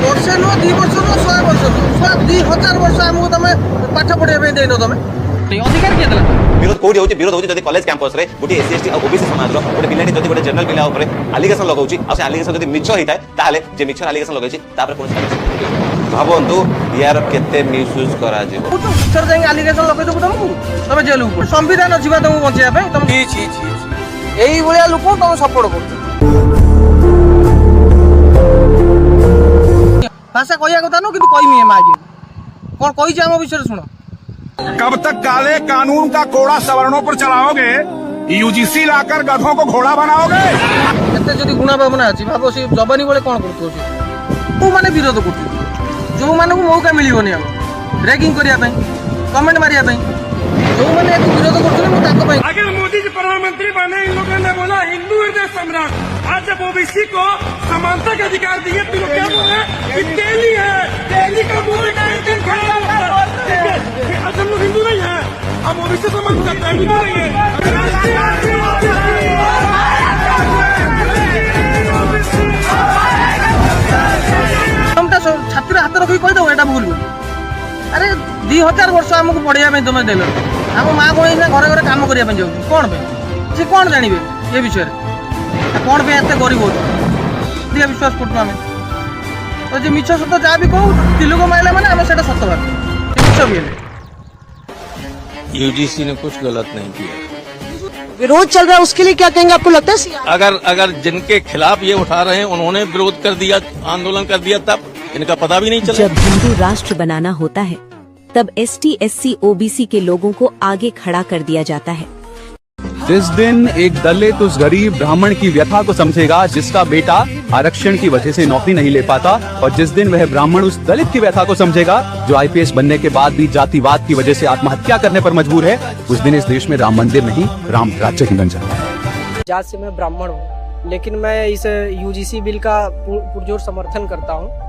वर्षे नुह 2 वर्ष नुह 100 वर्ष नुह 2000 वर्ष आमको तुम पाठ पढ़ाई देन तुम अधिकार किए देला विरोध कोडी होची विरोध होची जदी कॉलेज कैंपस रे गुटी एससी एसटी और ओबीसी समाज रो गुटे पिलाटी जदी गुटे जनरल पिला ऊपर एलिगेशन लगाउची आ से एलिगेशन जदी मिछ होइताय ताले जे मिछ एलिगेशन लगाइची तापर कोन भाबंतु यार केते मिसयूज करा जे सर जाई एलिगेशन लगाइ दबु तुमको तुम जेल ऊपर संविधान अछि तुमको बंचिया पे तुम छी एई भलिया लोक तुम सपोर्ट करछ भाषा कहिया कथा न किंतु कहिमी हम आगे कोन कहि जे हम विषय सुनो कब तक काले कानून का कोड़ा सवर्णों पर चलाओगे? यूजीसी लाकर गधों को घोड़ा बनाओगे? एते जदी गुणा भावना अछि भाबो से जवानी बोले कोन करतो से तू माने विरोध करतो जो माने को मौका मिलिबोनी हम रैगिंग करिया पई कमेंट मारिया पई जो माने एक विरोध करतो मु ताको पई अगर मोदी जी प्रधानमंत्री बने इन लोगों ने बोला हिंदू हृदय सम्राट आज जब ओबीसी को समानता का अधिकार दिए तो लोग क्या बोले दिल्ली है दिल्ली का बोले हम लोग हिंदू नहीं है हम ओबीसी समाज करते हैं हिंदू नहीं है छात्र हाथ रखी कही दो एटा भूल अरे 2000 वर्ष आमको पढ़ाई में तुम देल आम माँ भाई घरे घरे कम करने जाऊँ कौन पे सी कौन जानवे ये विषय कौन पे एत गरीब हो विश्वास करूँ आम तो जो मिछ सत जहाँ भी कहूँ तिलक माइला मैंने आम से सत भाव मिछ भी यूजीसी ने कुछ गलत नहीं किया विरोध चल रहा है उसके लिए क्या कहेंगे आपको लगता है अगर जिनके खिलाफ ये उठा रहे हैं उन्होंने विरोध कर दिया आंदोलन कर दिया तब इनका पता भी नहीं चला जब हिंदू राष्ट्र बनाना होता है तब एसटी एससी ओबीसी के लोगों को आगे खड़ा कर दिया जाता है जिस दिन एक दलित उस गरीब ब्राह्मण की व्यथा को समझेगा जिसका बेटा आरक्षण की वजह से नौकरी नहीं ले पाता और जिस दिन वह ब्राह्मण उस दलित की व्यथा को समझेगा जो आईपीएस बनने के बाद भी जातिवाद की वजह से आत्महत्या करने पर मजबूर है उस दिन इस देश में राम मंदिर नहीं राम राज्य ही बन जाता है। जात से मैं ब्राह्मण हूँ लेकिन मैं इस यूजीसी बिल का पुरजोर समर्थन करता हूँ